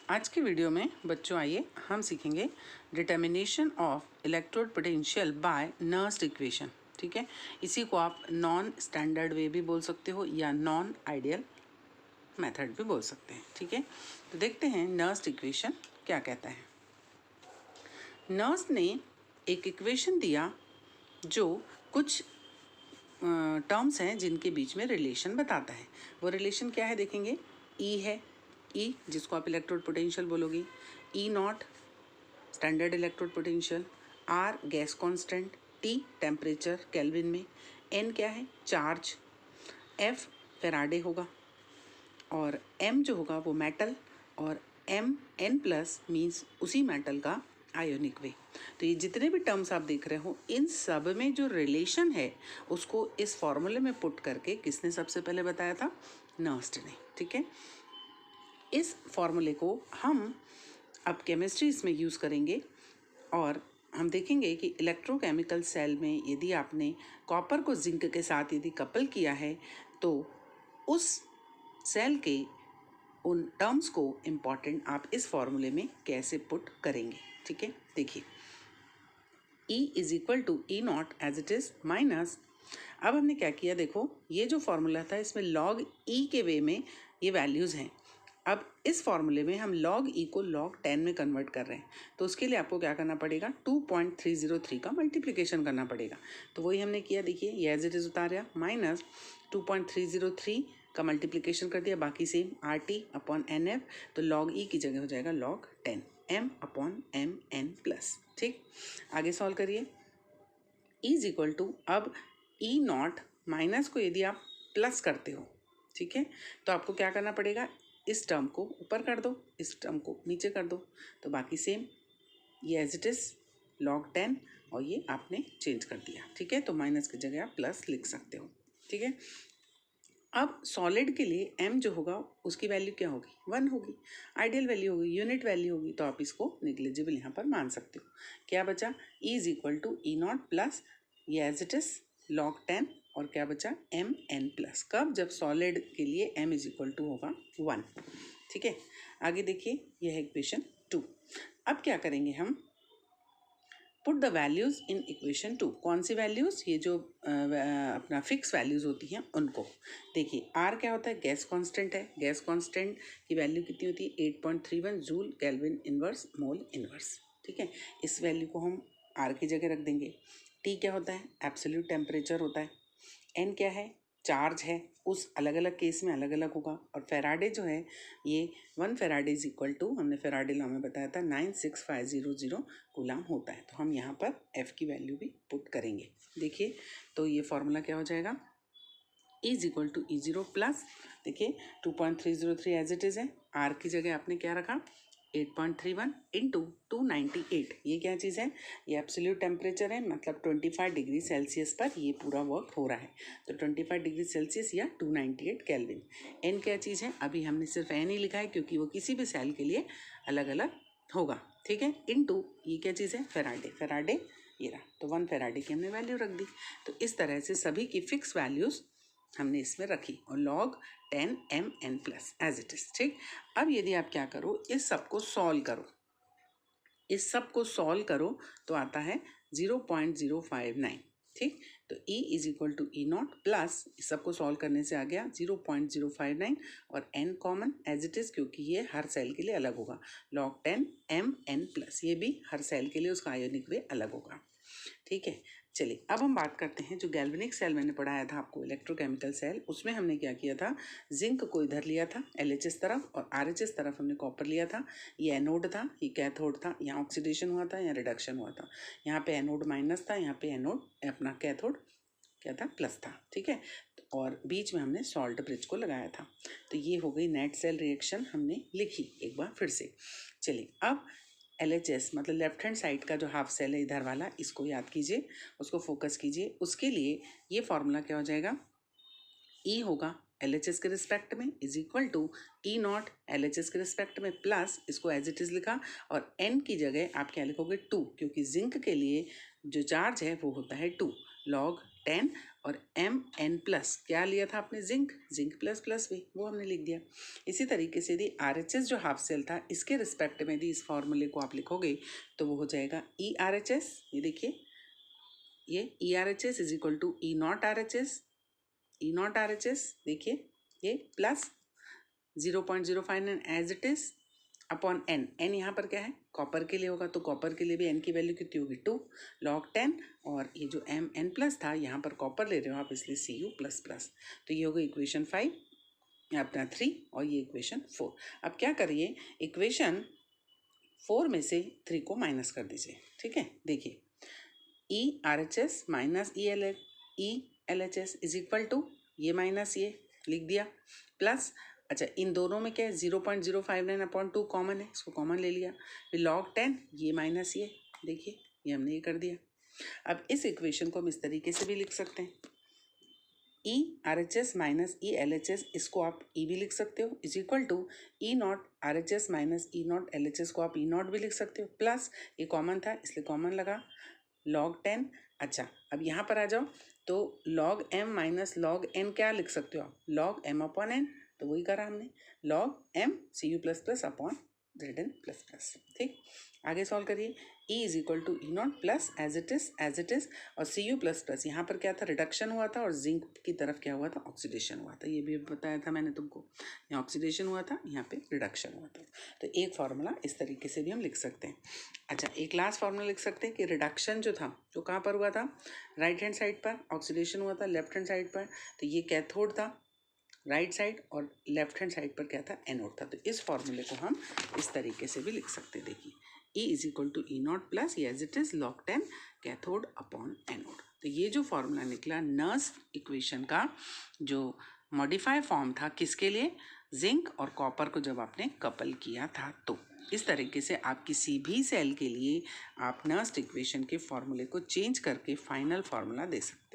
आज की वीडियो में बच्चों आइए हम सीखेंगे determination of electrode potential bye nursed equation. ठीक है, इसी को आप नॉन स्टैंडर्ड वे भी बोल सकते हो या नॉन आइडियल मेथड भी बोल सकते हैं। ठीक है, तो देखते हैं नर्स्ड इक्वेशन क्या कहता है। नर्स्ड ने एक इक्वेशन दिया जो कुछ टर्म्स हैं जिनके बीच में रिलेशन बताता है। वो रिलेशन क्या है देखेंगे। ई है, ई जिसको आप इलेक्ट्रोड पोटेंशियल बोलोगे, E naught standard electrode potential, R gas constant, T temperature kelvin में, एन क्या है चार्ज, एफ फेराडे होगा और एम जो होगा वो मेटल और एम एन प्लस मीन्स उसी मेटल का आयोनिक वे। तो ये जितने भी टर्म्स आप देख रहे हो इन सब में जो रिलेशन है उसको इस फॉर्मूले में पुट करके किसने सबसे पहले बताया था, नर्स्ड ने। ठीक है, इस फॉर्मूले को हम अब केमिस्ट्री इसमें यूज़ करेंगे और हम देखेंगे कि इलेक्ट्रोकेमिकल सेल में यदि आपने कॉपर को जिंक के साथ यदि कपल किया है तो उस सेल के उन टर्म्स को इम्पॉर्टेंट आप इस फॉर्मूले में कैसे पुट करेंगे। ठीक है, देखिए E is equal to E naught as it is minus. अब हमने क्या किया, देखो ये जो फॉर्मूला था इसमें लॉग E के वे में ये वैल्यूज़ हैं। अब इस फॉर्मूले में हम log E को log 10 में कन्वर्ट कर रहे हैं, तो उसके लिए आपको क्या करना पड़ेगा, 2.303 का मल्टीप्लिकेशन करना पड़ेगा। तो वही हमने किया, देखिए ये एज इट इज़ उतारा माइनस 2.303 का मल्टीप्लिकेशन कर दिया, बाकी सेम RT अपॉन NF, तो log E की जगह हो जाएगा log 10 M upon MN plus. ठीक, आगे सॉल्व करिए। E इज इक्वल टू, अब E नॉट माइनस को यदि आप प्लस करते हो, ठीक है, तो आपको क्या करना पड़ेगा, इस टर्म को ऊपर कर दो, इस टर्म को नीचे कर दो, तो बाकी सेम ये एज इट इज़ log 10 और ये आपने चेंज कर दिया। ठीक है, तो माइनस की जगह आप प्लस लिख सकते हो। ठीक है, अब सॉलिड के लिए m जो होगा उसकी वैल्यू क्या होगी, 1 होगी, आइडियल वैल्यू होगी, यूनिट वैल्यू होगी, तो आप इसको निग्लिजिबल यहाँ पर मान सकते हो। क्या बचा, E is equal to E naught plus ये एज इट इज़ log 10 और क्या बचा एम एन प्लस। कब, जब सॉलिड के लिए m इज इक्वल टू होगा 1। ठीक है, आगे देखिए यह है इक्वेशन 2। अब क्या करेंगे हम, put the values in equation 2। कौन सी वैल्यूज़, ये जो अपना फिक्स वैल्यूज़ होती हैं उनको। देखिए आर क्या होता है, गैस कांस्टेंट है, गैस कांस्टेंट की वैल्यू कितनी होती है 8.31 joule kelvin inverse mole inverse. ठीक है, इस वैल्यू को हम आर की जगह रख देंगे। टी क्या होता है, एब्सोल्यूट टेम्परेचर होता है। एन क्या है, चार्ज है, उस अलग अलग केस में अलग अलग होगा। और फेराडे जो है ये 1 फेराडे इज इक्वल टू, हमने फेराडे लॉ में बताया था 96500 कूलाम होता है। तो हम यहाँ पर F की वैल्यू भी पुट करेंगे। देखिए तो ये फॉर्मूला क्या हो जाएगा, E is equal to E0 plus, देखिए 2.303 एज इट इज़ है, R की जगह आपने क्या रखा 8.31 इंटू 298। ये क्या चीज़ है, ये एब्सोल्यूट टेम्परेचर है, मतलब 25 डिग्री सेल्सियस पर ये पूरा वर्क हो रहा है। तो 25 डिग्री सेल्सियस या 298 केल्विन। एन क्या चीज़ है, अभी हमने सिर्फ एन ही लिखा है क्योंकि वो किसी भी सेल के लिए अलग अलग होगा। ठीक है, इंटू ये क्या चीज़ है, फेराडे, फेराडे ये रहा, तो 1 फेराडे की हमने वैल्यू रख दी। तो इस तरह से सभी की फिक्स वैल्यूज़ हमने इसमें रखी और log 10 MN plus as it is. ठीक, अब यदि आप क्या करो, इस सब को सॉल्व करो, इस सब को सॉल्व करो तो आता है 0.059। ठीक, तो E is equal to E naught plus, इस सब को सॉल्व करने से आ गया 0.059 और N common as it is क्योंकि ये हर सेल के लिए अलग होगा, log 10 MN प्लस, ये भी हर सेल के लिए उसका आयोनिक वे अलग होगा। ठीक है, चलिए अब हम बात करते हैं जो गैल्वेनिक सेल मैंने पढ़ाया था आपको, इलेक्ट्रोकेमिकल सेल, उसमें हमने क्या किया था, जिंक को इधर लिया था LHS तरफ और RHS तरफ हमने कॉपर लिया था। ये एनोड था, ये कैथोड था, यहाँ ऑक्सीडेशन हुआ था, यहाँ रिडक्शन हुआ था, यहाँ पे एनोड माइनस था, यहाँ पे एनोड अपना कैथोड क्या था प्लस था। ठीक है, और बीच में हमने सॉल्ट ब्रिज को लगाया था। तो ये हो गई नेट सेल रिएक्शन, हमने लिखी एक बार फिर से। चलिए अब LHS मतलब लेफ्ट हैंड साइड का जो हाफ सेल है इधर वाला, इसको याद कीजिए, उसको फोकस कीजिए। उसके लिए ये फॉर्मूला क्या हो जाएगा, E होगा LHS के रिस्पेक्ट में is equal to E naught LHS के रिस्पेक्ट में प्लस, इसको एज इट इज़ लिखा, और N की जगह आप क्या लिखोगे 2, क्योंकि जिंक के लिए जो चार्ज है वो होता है 2 log 10 और Mn+, क्या लिया था आपने, जिंक प्लस प्लस भी, वो हमने लिख दिया। इसी तरीके से यदि RHS जो हाफ सेल था इसके रिस्पेक्ट में यदि इस फॉर्मूले को आप लिखोगे तो वो हो जाएगा ERHS, ये देखिए ये ERHS is equal to E naught RHS, देखिए ये plus 0.059 as it is upon n यहाँ पर क्या है, कॉपर के लिए होगा तो कॉपर के लिए भी n की वैल्यू कितनी होगी 2 log 10, और ये जो Mn+ था यहाँ पर कॉपर ले रहे हो आप इसलिए Cu++, तो ये होगा इक्वेशन 5 अपना 3 और ये इक्वेशन 4। अब क्या करिए, इक्वेशन 4 में से 3 को माइनस कर दीजिए, ठीक है। देखिए ERHS minus ELHS is equal to ये माइनस ये लिख दिया, प्लस अच्छा इन दोनों में क्या है 0.059 अपॉन 2 कॉमन है, इसको कॉमन ले लिया, फिर log 10 ये माइनस ये, देखिए ये हमने ये कर दिया। अब इस इक्वेशन को हम इस तरीके से भी लिख सकते हैं, ERHS माइनस ELHS, इसको आप E भी लिख सकते हो, is equal to E naught RHS minus E naught LHS को आप E नॉट भी लिख सकते हो, प्लस ये कॉमन था इसलिए कॉमन लगा log 10। अच्छा अब यहाँ पर आ जाओ तो log m minus log n क्या लिख सकते हो आप, log m अपॉन n, तो वही करा हमने log m Cu++ upon Zn++, ठीक। आगे सॉल्व करिए, E is equal to E naught plus as it is और Cu++ यहाँ पर क्या था, रिडक्शन हुआ था और जिंक की तरफ क्या हुआ था, ऑक्सीडेशन हुआ था, ये भी बताया था मैंने तुमको, यहाँ ऑक्सीडेशन हुआ था यहाँ पे रिडक्शन हुआ था। तो एक फार्मूला इस तरीके से भी हम लिख सकते हैं। अच्छा एक लास्ट फार्मूला लिख सकते हैं कि रिडक्शन जो था जो कहाँ पर हुआ था, राइट हैंड साइड पर, ऑक्सीडेशन हुआ था लेफ्ट हैंड साइड पर, तो ये कैथोड था राइट साइड और लेफ्ट हैंड साइड पर क्या था, एनोड था। तो इस फॉर्मूले को हम इस तरीके से भी लिख सकते हैं, देखिए E is equal to E naught plus as it is log 10 cathode upon anode. तो ये जो फॉर्मूला निकला नर्स इक्वेशन का जो मॉडिफाई फॉर्म था किसके लिए, जिंक और कॉपर को जब आपने कपल किया था, तो इस तरीके से आप किसी भी सेल के लिए आप नर्स इक्वेशन के फॉर्मूले को चेंज करके फाइनल फार्मूला दे सकते हैं।